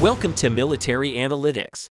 Welcome to Military Analytics.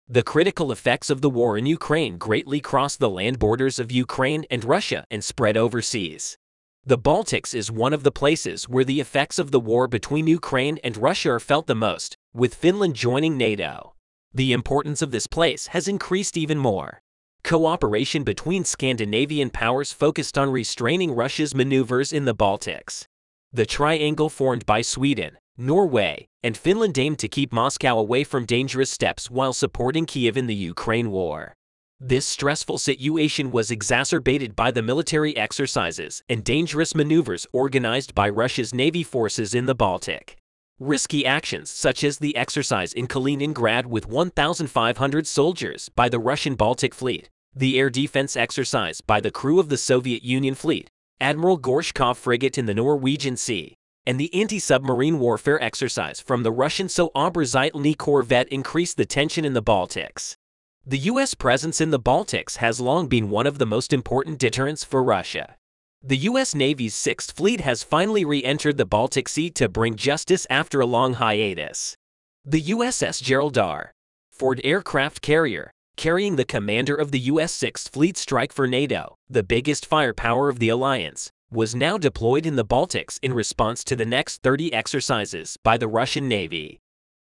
The critical effects of the war in Ukraine greatly cross the land borders of Ukraine and Russia and spread overseas. The Baltics is one of the places where the effects of the war between Ukraine and Russia are felt the most, with Finland joining NATO. The importance of this place has increased even more. Cooperation between Scandinavian powers focused on restraining Russia's maneuvers in the Baltics. The triangle formed by Sweden, Norway, and Finland aimed to keep Moscow away from dangerous steps while supporting Kiev in the Ukraine war. This stressful situation was exacerbated by the military exercises and dangerous maneuvers organized by Russia's Navy forces in the Baltic. Risky actions such as the exercise in Kaliningrad with 1,500 soldiers by the Russian Baltic Fleet, the air defense exercise by the crew of the Soviet Union fleet, Admiral Gorshkov frigate in the Norwegian Sea, and the anti-submarine warfare exercise from the Russian Soobrazitelny corvette increased the tension in the Baltics. The U.S. presence in the Baltics has long been one of the most important deterrents for Russia. The U.S. Navy's Sixth Fleet has finally re-entered the Baltic Sea to bring justice after a long hiatus. The USS Gerald R. Ford aircraft carrier, carrying the commander of the U.S. Sixth Fleet strike for NATO, the biggest firepower of the alliance, was now deployed in the Baltics in response to the next 30 exercises by the Russian Navy.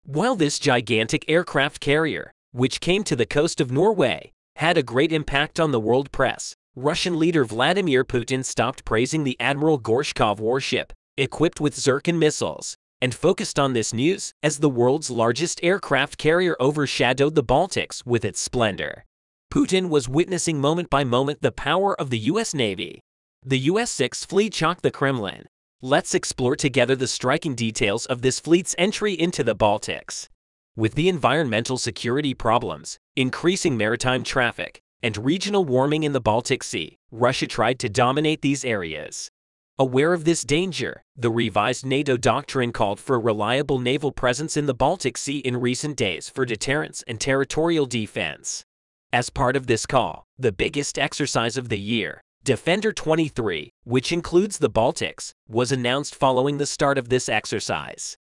While this gigantic aircraft carrier, which came to the coast of Norway, had a great impact on the world press, Russian leader Vladimir Putin stopped praising the Admiral Gorshkov warship, equipped with Zircon missiles, and focused on this news as the world's largest aircraft carrier overshadowed the Baltics with its splendor. Putin was witnessing moment by moment the power of the U.S. Navy. The U.S. Sixth Fleet shocked the Kremlin. Let's explore together the striking details of this fleet's entry into the Baltics. With the environmental security problems, increasing maritime traffic, and regional warming in the Baltic Sea, Russia tried to dominate these areas. Aware of this danger, the revised NATO doctrine called for a reliable naval presence in the Baltic Sea in recent days for deterrence and territorial defense. As part of this call, the biggest exercise of the year, Defender 23, which includes the Baltics, was announced following the start of this exercise.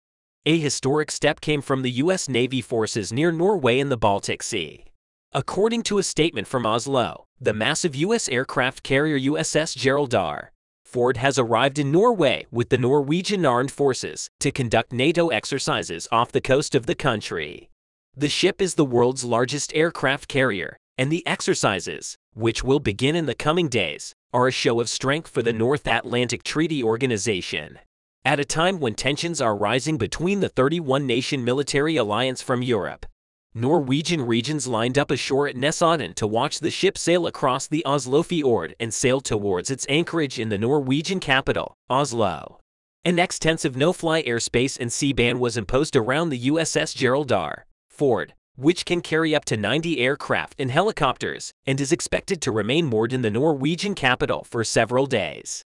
A historic step came from the U.S. Navy forces near Norway in the Baltic Sea. According to a statement from Oslo, the massive U.S. aircraft carrier USS Gerald R. Ford has arrived in Norway with the Norwegian Armed Forces to conduct NATO exercises off the coast of the country. The ship is the world's largest aircraft carrier, and the exercises, which will begin in the coming days, are a show of strength for the North Atlantic Treaty Organization. At a time when tensions are rising between the 31-nation military alliance from Europe, Norwegian regions lined up ashore at Nesodden to watch the ship sail across the Oslo Fjord and sail towards its anchorage in the Norwegian capital, Oslo. An extensive no-fly airspace and sea ban was imposed around the USS Gerald R. Ford, which can carry up to 90 aircraft and helicopters, and is expected to remain moored in the Norwegian capital for several days.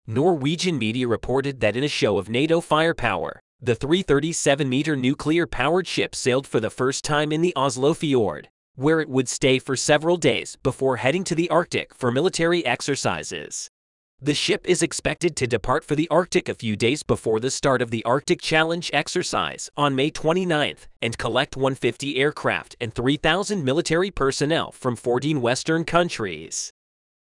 Norwegian media reported that in a show of NATO firepower, the 337-meter nuclear-powered ship sailed for the first time in the Oslo Fjord, where it would stay for several days before heading to the Arctic for military exercises. The ship is expected to depart for the Arctic a few days before the start of the Arctic Challenge exercise on May 29th and collect 150 aircraft and 3,000 military personnel from 14 Western countries.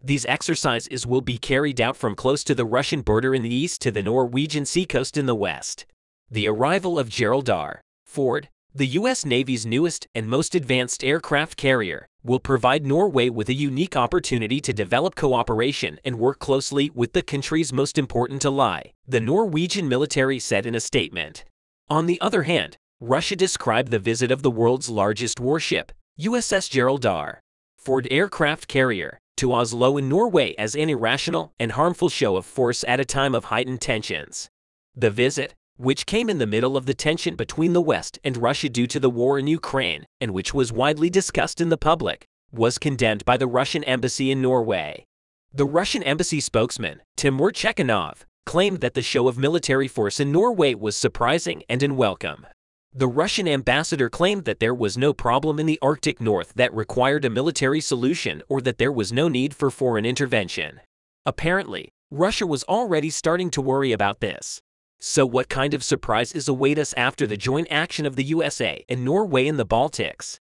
These exercises will be carried out from close to the Russian border in the east to the Norwegian seacoast in the west. The arrival of Gerald R. Ford, the U.S. Navy's newest and most advanced aircraft carrier, will provide Norway with a unique opportunity to develop cooperation and work closely with the country's most important ally, the Norwegian military said in a statement. On the other hand, Russia described the visit of the world's largest warship, USS Gerald R. Ford aircraft carrier, to Oslo in Norway as an irrational and harmful show of force at a time of heightened tensions. The visit, which came in the middle of the tension between the West and Russia due to the war in Ukraine, and which was widely discussed in the public, was condemned by the Russian embassy in Norway. The Russian embassy spokesman, Timur Chekhanov, claimed that the show of military force in Norway was surprising and unwelcome. The Russian ambassador claimed that there was no problem in the Arctic North that required a military solution or that there was no need for foreign intervention. Apparently, Russia was already starting to worry about this. So what kind of surprises await us after the joint action of the USA and Norway in the Baltics?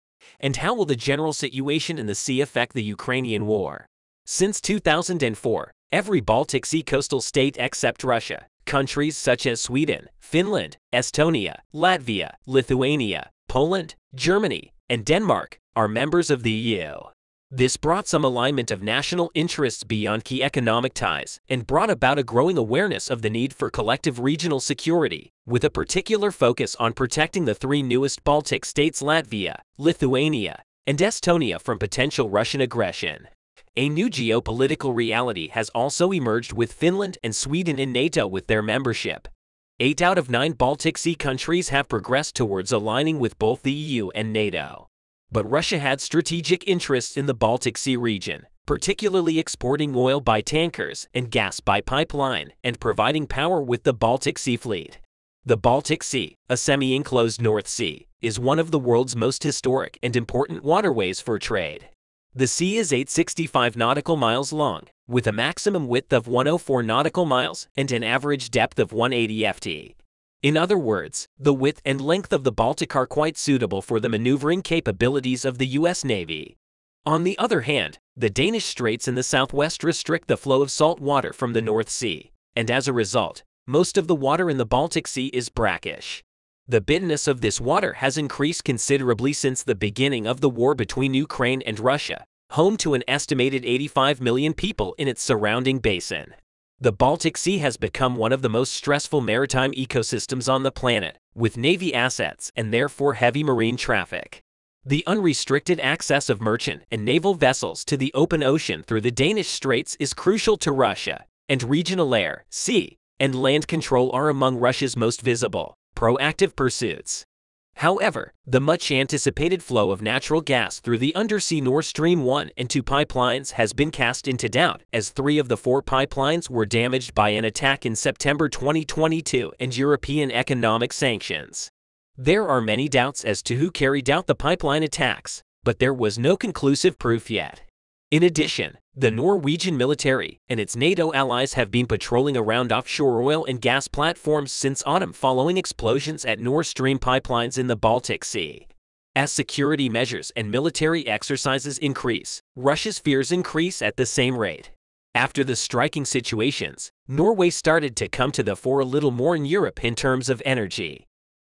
And how will the general situation in the sea affect the Ukrainian war? Since 2004, every Baltic Sea coastal state except Russia, countries such as Sweden, Finland, Estonia, Latvia, Lithuania, Poland, Germany, and Denmark, are members of the EU. This brought some alignment of national interests beyond key economic ties and brought about a growing awareness of the need for collective regional security, with a particular focus on protecting the three newest Baltic states Latvia, Lithuania, and Estonia from potential Russian aggression. A new geopolitical reality has also emerged with Finland and Sweden in NATO with their membership. 8 out of 9 Baltic Sea countries have progressed towards aligning with both the EU and NATO. But Russia had strategic interests in the Baltic Sea region, particularly exporting oil by tankers and gas by pipeline and providing power with the Baltic Sea Fleet. The Baltic Sea, a semi-enclosed North Sea, is one of the world's most historic and important waterways for trade. The sea is 865 nautical miles long, with a maximum width of 104 nautical miles and an average depth of 180 ft. In other words, the width and length of the Baltic are quite suitable for the maneuvering capabilities of the U.S. Navy. On the other hand, the Danish Straits in the southwest restrict the flow of salt water from the North Sea, and as a result, most of the water in the Baltic Sea is brackish. The bitterness of this water has increased considerably since the beginning of the war between Ukraine and Russia, home to an estimated 85 million people in its surrounding basin. The Baltic Sea has become one of the most stressful maritime ecosystems on the planet, with Navy assets and therefore heavy marine traffic. The unrestricted access of merchant and naval vessels to the open ocean through the Danish Straits is crucial to Russia, and regional air, sea, and land control are among Russia's most visible, proactive pursuits. However, the much-anticipated flow of natural gas through the undersea Nord Stream 1 and 2 pipelines has been cast into doubt, as 3 of the 4 pipelines were damaged by an attack in September 2022 and European economic sanctions. There are many doubts as to who carried out the pipeline attacks, but there was no conclusive proof yet. In addition, the Norwegian military and its NATO allies have been patrolling around offshore oil and gas platforms since autumn following explosions at Nord Stream pipelines in the Baltic Sea. As security measures and military exercises increase, Russia's fears increase at the same rate. After the striking situations, Norway started to come to the fore a little more in Europe in terms of energy.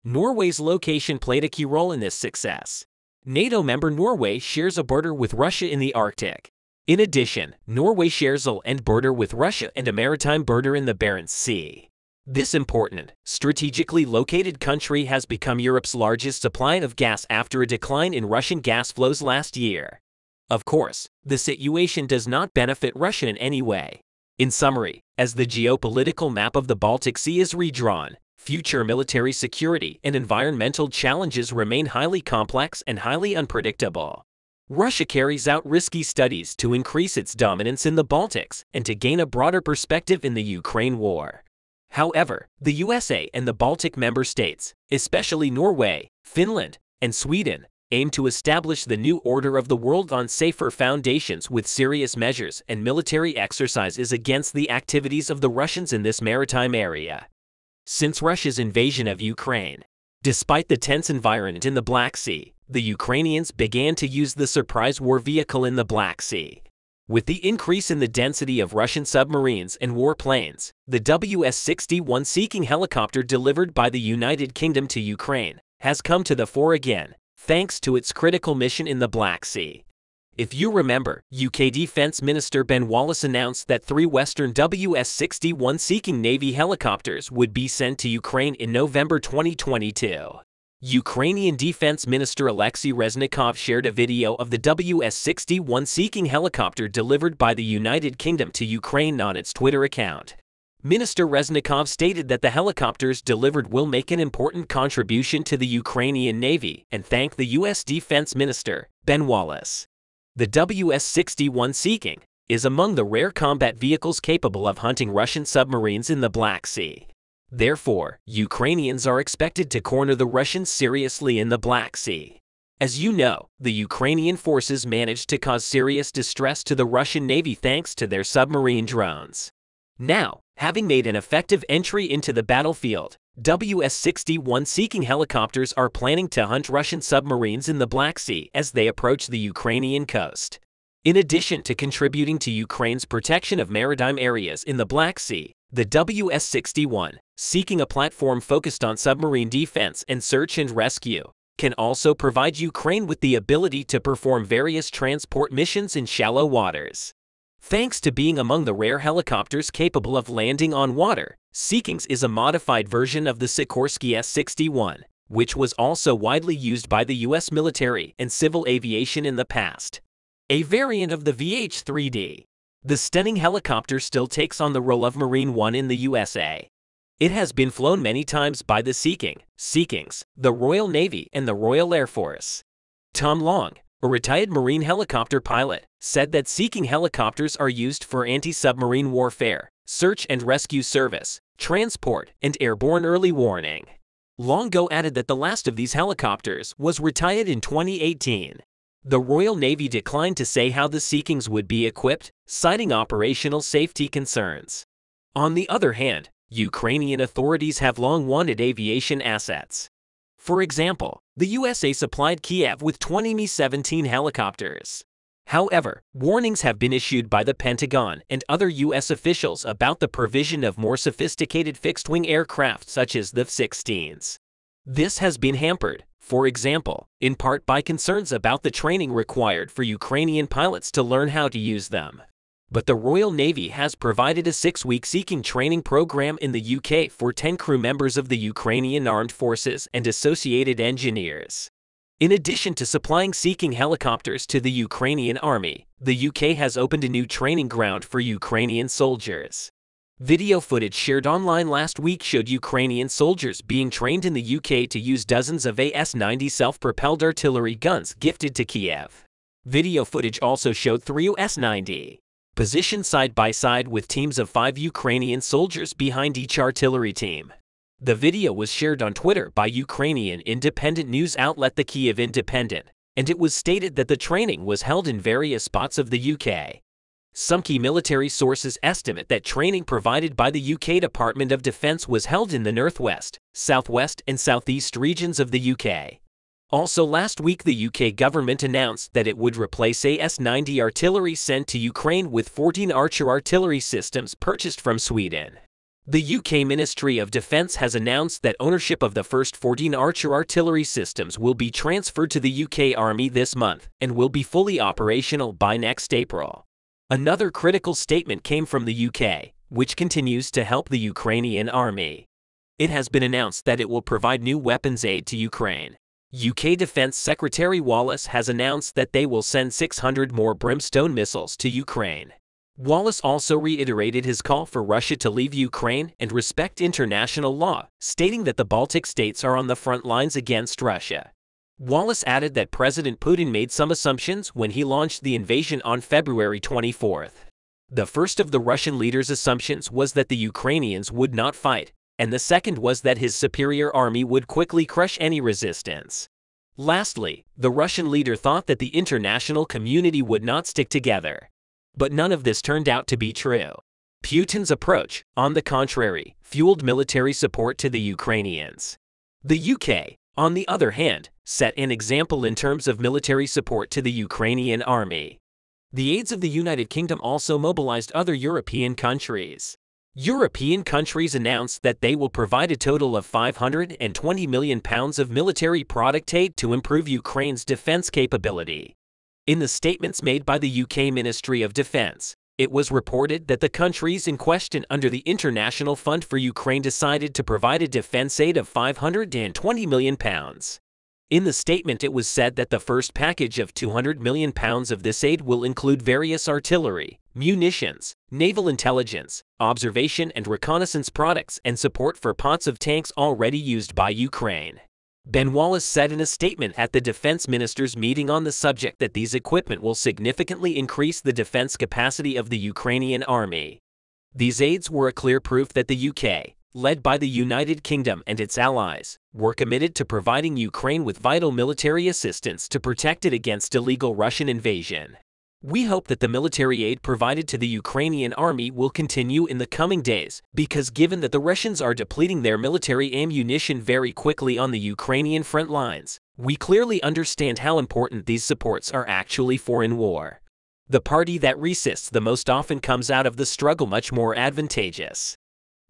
Norway's location played a key role in this success. NATO member Norway shares a border with Russia in the Arctic. In addition, Norway shares a land border with Russia and a maritime border in the Barents Sea. This important, strategically located country has become Europe's largest supplier of gas after a decline in Russian gas flows last year. Of course, the situation does not benefit Russia in any way. In summary, as the geopolitical map of the Baltic Sea is redrawn, future military security and environmental challenges remain highly complex and highly unpredictable. Russia carries out risky studies to increase its dominance in the Baltics and to gain a broader perspective in the Ukraine war. However, the USA and the Baltic member states, especially Norway, Finland, and Sweden, aim to establish the new order of the world on safer foundations with serious measures and military exercises against the activities of the Russians in this maritime area. Since Russia's invasion of Ukraine, despite the tense environment in the Black Sea, the Ukrainians began to use the surprise war vehicle in the Black Sea. With the increase in the density of Russian submarines and warplanes, the WS-61 Seeking helicopter delivered by the United Kingdom to Ukraine has come to the fore again, thanks to its critical mission in the Black Sea. If you remember, UK Defence Minister Ben Wallace announced that 3 Western WS-61 Seeking Navy helicopters would be sent to Ukraine in November 2022. Ukrainian Defense Minister Alexei Reznikov shared a video of the WS-61 Seeking helicopter delivered by the United Kingdom to Ukraine on its Twitter account. Minister Reznikov stated that the helicopters delivered will make an important contribution to the Ukrainian Navy and thanked the U.S. Defense Minister, Ben Wallace. The WS-61 Seeking is among the rare combat vehicles capable of hunting Russian submarines in the Black Sea. Therefore, Ukrainians are expected to corner the Russians seriously in the Black Sea. As you know, the Ukrainian forces managed to cause serious distress to the Russian Navy thanks to their submarine drones. Now, having made an effective entry into the battlefield, WS-61 seeking helicopters are planning to hunt Russian submarines in the Black Sea as they approach the Ukrainian coast. In addition to contributing to Ukraine's protection of maritime areas in the Black Sea, the WS-61, seeking a platform focused on submarine defense and search and rescue, can also provide Ukraine with the ability to perform various transport missions in shallow waters. Thanks to being among the rare helicopters capable of landing on water, Seekings is a modified version of the Sikorsky S-61, which was also widely used by the U.S. military and civil aviation in the past. A variant of the VH-3D, the stunning helicopter still takes on the role of Marine One in the USA. It has been flown many times by the Seekings, the Royal Navy, and the Royal Air Force. Tom Long, a retired Marine helicopter pilot, said that Seeking helicopters are used for anti-submarine warfare, search and rescue service, transport, and airborne early warning. Longo added that the last of these helicopters was retired in 2018. The Royal Navy declined to say how the Seekings would be equipped, citing operational safety concerns. On the other hand, Ukrainian authorities have long wanted aviation assets. For example, the USA supplied Kiev with 20 Mi-17 helicopters. However, warnings have been issued by the Pentagon and other U.S. officials about the provision of more sophisticated fixed-wing aircraft such as the F-16s. This has been hampered, for example, in part by concerns about the training required for Ukrainian pilots to learn how to use them. But the Royal Navy has provided a 6-week Seeking training program in the UK for 10 crew members of the Ukrainian Armed Forces and associated engineers. In addition to supplying Seeking helicopters to the Ukrainian Army, the UK has opened a new training ground for Ukrainian soldiers. Video footage shared online last week showed Ukrainian soldiers being trained in the UK to use dozens of AS-90 self-propelled artillery guns gifted to Kiev. Video footage also showed 3 AS-90 positioned side by side with teams of 5 Ukrainian soldiers behind each artillery team. The video was shared on Twitter by Ukrainian independent news outlet The Kyiv Independent, and it was stated that the training was held in various spots of the UK. Some key military sources estimate that training provided by the UK Department of Defence was held in the northwest, southwest, and southeast regions of the UK. Also last week the UK government announced that it would replace AS-90 artillery sent to Ukraine with 14 Archer artillery systems purchased from Sweden. The UK Ministry of Defence has announced that ownership of the first 14 Archer artillery systems will be transferred to the UK Army this month and will be fully operational by next April. Another critical statement came from the UK, which continues to help the Ukrainian Army. It has been announced that it will provide new weapons aid to Ukraine. UK Defence Secretary Wallace has announced that they will send 600 more Brimstone missiles to Ukraine. Wallace also reiterated his call for Russia to leave Ukraine and respect international law, stating that the Baltic states are on the front lines against Russia. Wallace added that President Putin made some assumptions when he launched the invasion on February 24. The first of the Russian leader's assumptions was that the Ukrainians would not fight, and the second was that his superior army would quickly crush any resistance. Lastly, the Russian leader thought that the international community would not stick together. But none of this turned out to be true. Putin's approach, on the contrary, fueled military support to the Ukrainians. The UK, on the other hand, set an example in terms of military support to the Ukrainian army. The aides of the United Kingdom also mobilized other European countries. European countries announced that they will provide a total of £520 million of military product aid to improve Ukraine's defense capability. In the statements made by the UK Ministry of Defense, it was reported that the countries in question under the International Fund for Ukraine decided to provide a defense aid of £520 million. In the statement it was said that the first package of £200 million of this aid will include various artillery, munitions, naval intelligence, observation and reconnaissance products and support for pots of tanks already used by Ukraine. Ben Wallace said in a statement at the defense ministers' meeting on the subject that these equipment will significantly increase the defense capacity of the Ukrainian army. These aids were a clear proof that the UK, led by the United Kingdom and its allies, were committed to providing Ukraine with vital military assistance to protect it against illegal Russian invasion. We hope that the military aid provided to the Ukrainian army will continue in the coming days, because given that the Russians are depleting their military ammunition very quickly on the Ukrainian front lines, we clearly understand how important these supports are actually for in war. The party that resists the most often comes out of the struggle much more advantageous.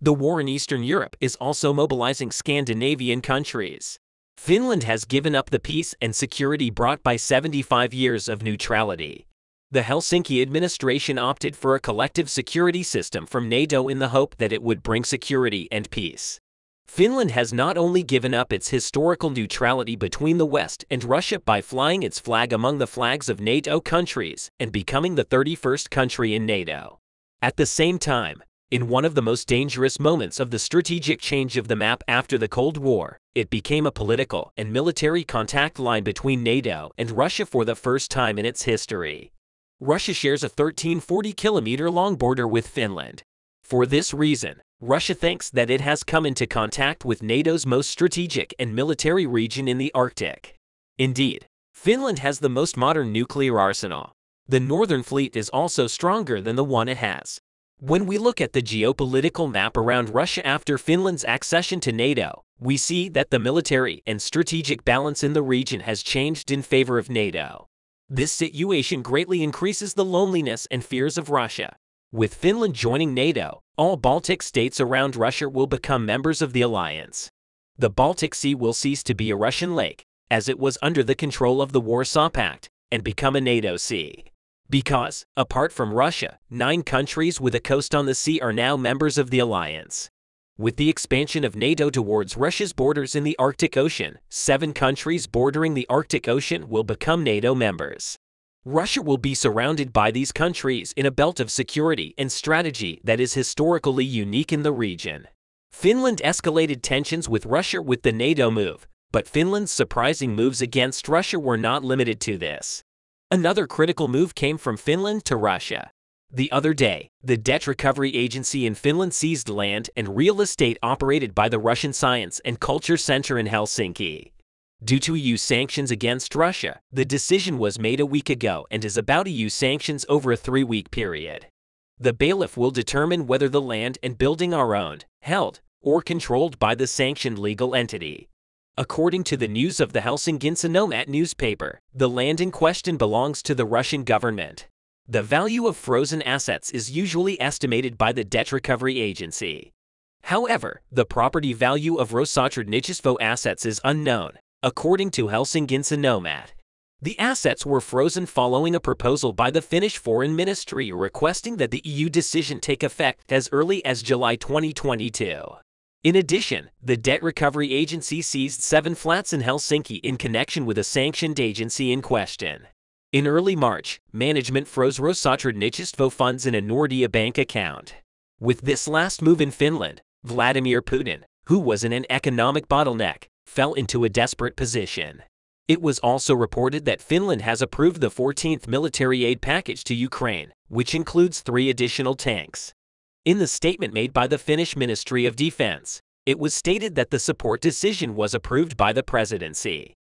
The war in Eastern Europe is also mobilizing Scandinavian countries. Finland has given up the peace and security brought by 75 years of neutrality. The Helsinki administration opted for a collective security system from NATO in the hope that it would bring security and peace. Finland has not only given up its historical neutrality between the West and Russia by flying its flag among the flags of NATO countries and becoming the 31st country in NATO. At the same time, in one of the most dangerous moments of the strategic change of the map after the Cold War, it became a political and military contact line between NATO and Russia for the first time in its history. Russia shares a 1,340-kilometer-long border with Finland. For this reason, Russia thinks that it has come into contact with NATO's most strategic and military region in the Arctic. Indeed, Finland has the most modern nuclear arsenal. The Northern Fleet is also stronger than the one it has. When we look at the geopolitical map around Russia after Finland's accession to NATO, we see that the military and strategic balance in the region has changed in favor of NATO. This situation greatly increases the loneliness and fears of Russia. With Finland joining NATO, all Baltic states around Russia will become members of the alliance. The Baltic Sea will cease to be a Russian lake, as it was under the control of the Warsaw Pact, and become a NATO sea. Because, apart from Russia, 9 countries with a coast on the sea are now members of the alliance. With the expansion of NATO towards Russia's borders in the Arctic Ocean, 7 countries bordering the Arctic Ocean will become NATO members. Russia will be surrounded by these countries in a belt of security and strategy that is historically unique in the region. Finland escalated tensions with Russia with the NATO move, but Finland's surprising moves against Russia were not limited to this. Another critical move came from Finland to Russia. The other day, the Debt Recovery Agency in Finland seized land and real estate operated by the Russian Science and Culture Center in Helsinki. Due to EU sanctions against Russia, the decision was made a week ago and is about EU sanctions over a 3-week period. The bailiff will determine whether the land and building are owned, held, or controlled by the sanctioned legal entity. According to the news of the Helsingin Sanomat newspaper, the land in question belongs to the Russian government. The value of frozen assets is usually estimated by the Debt Recovery Agency. However, the property value of Rosotradnichstvo assets is unknown, according to Helsingin Sanomat. The assets were frozen following a proposal by the Finnish Foreign Ministry requesting that the EU decision take effect as early as July 2022. In addition, the Debt Recovery Agency seized 7 flats in Helsinki in connection with a sanctioned agency in question. In early March, management froze Rosotradnichstvo funds in a Nordea bank account. With this last move in Finland, Vladimir Putin, who was in an economic bottleneck, fell into a desperate position. It was also reported that Finland has approved the 14th military aid package to Ukraine, which includes 3 additional tanks. In the statement made by the Finnish Ministry of Defense, it was stated that the support decision was approved by the presidency.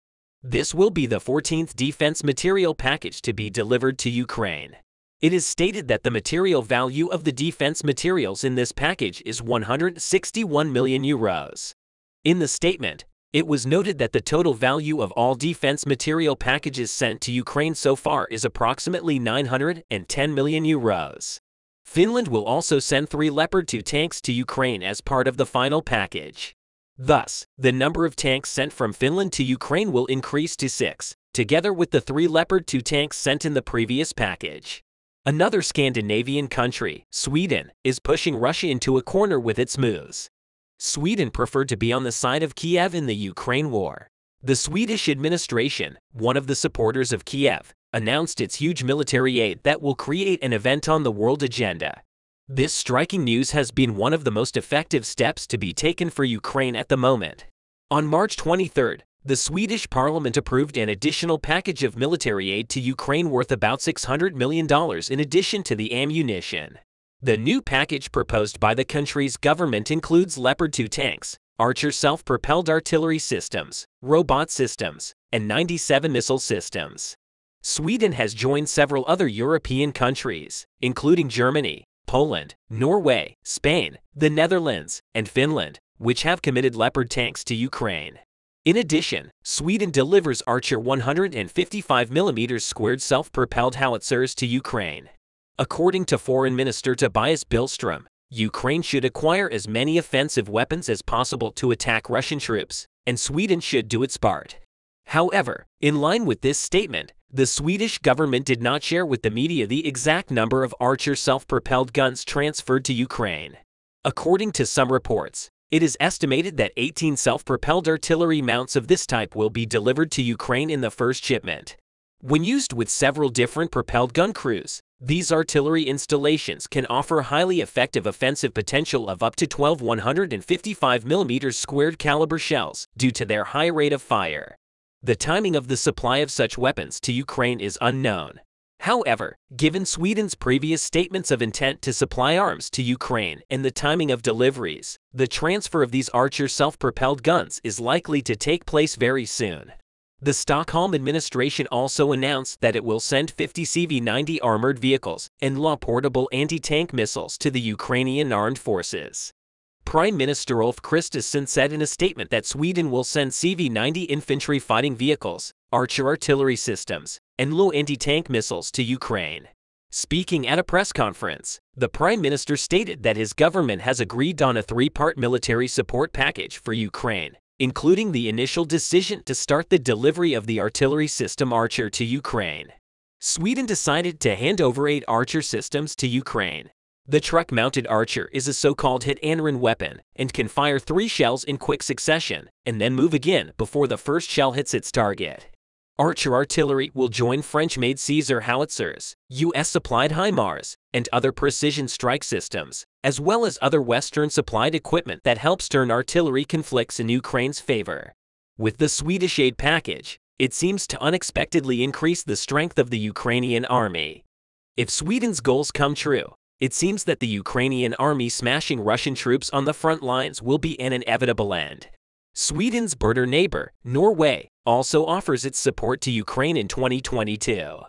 This will be the 14th defense material package to be delivered to Ukraine. It is stated that the material value of the defense materials in this package is €161 million. In the statement, it was noted that the total value of all defense material packages sent to Ukraine so far is approximately €910 million. Finland will also send 3 Leopard 2 tanks to Ukraine as part of the final package. Thus, the number of tanks sent from Finland to Ukraine will increase to 6, together with the 3 Leopard 2 tanks sent in the previous package. Another Scandinavian country, Sweden, is pushing Russia into a corner with its moves. Sweden preferred to be on the side of Kiev in the Ukraine war. The Swedish administration, one of the supporters of Kiev, announced its huge military aid that will create an event on the world agenda. This striking news has been one of the most effective steps to be taken for Ukraine at the moment. On March 23, the Swedish parliament approved an additional package of military aid to Ukraine worth about $600 million in addition to the ammunition. The new package proposed by the country's government includes Leopard 2 tanks, Archer self-propelled artillery systems, robot systems, and 97 missile systems. Sweden has joined several other European countries, including Germany, Poland, Norway, Spain, the Netherlands, and Finland, which have committed Leopard tanks to Ukraine. In addition, Sweden delivers Archer 155mm squared self-propelled howitzers to Ukraine. According to Foreign Minister Tobias Billström, Ukraine should acquire as many offensive weapons as possible to attack Russian troops, and Sweden should do its part. However, in line with this statement, the Swedish government did not share with the media the exact number of Archer self-propelled guns transferred to Ukraine. According to some reports, it is estimated that 18 self-propelled artillery mounts of this type will be delivered to Ukraine in the first shipment. When used with several different propelled gun crews, these artillery installations can offer highly effective offensive potential of up to 12 155mm squared caliber shells due to their high rate of fire. The timing of the supply of such weapons to Ukraine is unknown. However, given Sweden's previous statements of intent to supply arms to Ukraine and the timing of deliveries, the transfer of these Archer self-propelled guns is likely to take place very soon. The Stockholm administration also announced that it will send 50 CV-90 armored vehicles and portable anti-tank missiles to the Ukrainian armed forces. Prime Minister Ulf Kristersson said in a statement that Sweden will send CV-90 infantry fighting vehicles, Archer artillery systems, and anti-tank missiles to Ukraine. Speaking at a press conference, the Prime Minister stated that his government has agreed on a three-part military support package for Ukraine, including the initial decision to start the delivery of the artillery system Archer to Ukraine. Sweden decided to hand over 8 Archer systems to Ukraine. The truck-mounted Archer is a so-called hit-and-run weapon and can fire 3 shells in quick succession and then move again before the first shell hits its target. Archer artillery will join French-made Caesar howitzers, US-supplied HIMARS, and other precision strike systems, as well as other Western-supplied equipment that helps turn artillery conflicts in Ukraine's favor. With the Swedish aid package, it seems to unexpectedly increase the strength of the Ukrainian army. If Sweden's goals come true, it seems that the Ukrainian army smashing Russian troops on the front lines will be an inevitable end. Sweden's border neighbor, Norway, also offers its support to Ukraine in 2022.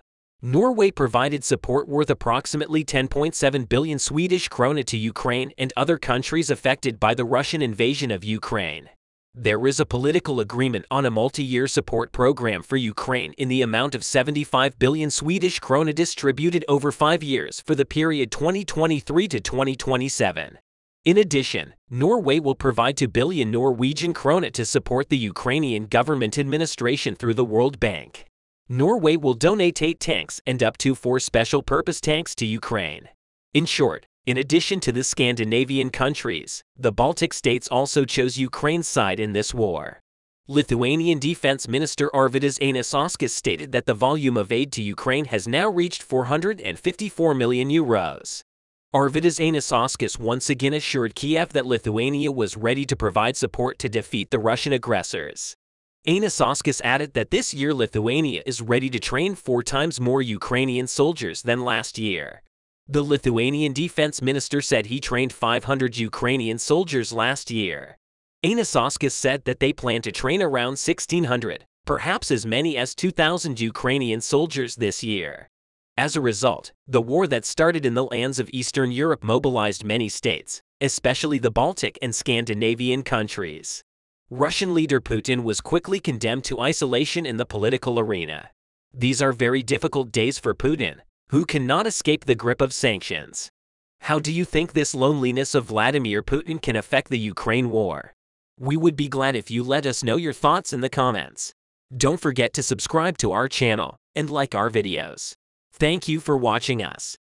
Norway provided support worth approximately 10.7 billion Swedish krona to Ukraine and other countries affected by the Russian invasion of Ukraine. There is a political agreement on a multi-year support program for Ukraine in the amount of 75 billion Swedish krona distributed over 5 years for the period 2023 to 2027. In addition, Norway will provide 2 billion Norwegian krona to support the Ukrainian government administration through the World Bank. Norway will donate 8 tanks and up to 4 special-purpose tanks to Ukraine. In short, in addition to the Scandinavian countries, the Baltic states also chose Ukraine's side in this war. Lithuanian Defense Minister Arvydas Anušauskas stated that the volume of aid to Ukraine has now reached 454 million euros. Arvydas Anušauskas once again assured Kiev that Lithuania was ready to provide support to defeat the Russian aggressors. Anušauskas added that this year Lithuania is ready to train 4 times more Ukrainian soldiers than last year. The Lithuanian defense minister said he trained 500 Ukrainian soldiers last year. Anušauskas said that they plan to train around 1,600, perhaps as many as 2,000 Ukrainian soldiers this year. As a result, the war that started in the lands of Eastern Europe mobilized many states, especially the Baltic and Scandinavian countries. Russian leader Putin was quickly condemned to isolation in the political arena. These are very difficult days for Putin, who cannot escape the grip of sanctions. How do you think this loneliness of Vladimir Putin can affect the Ukraine war? We would be glad if you let us know your thoughts in the comments. Don't forget to subscribe to our channel and like our videos. Thank you for watching us.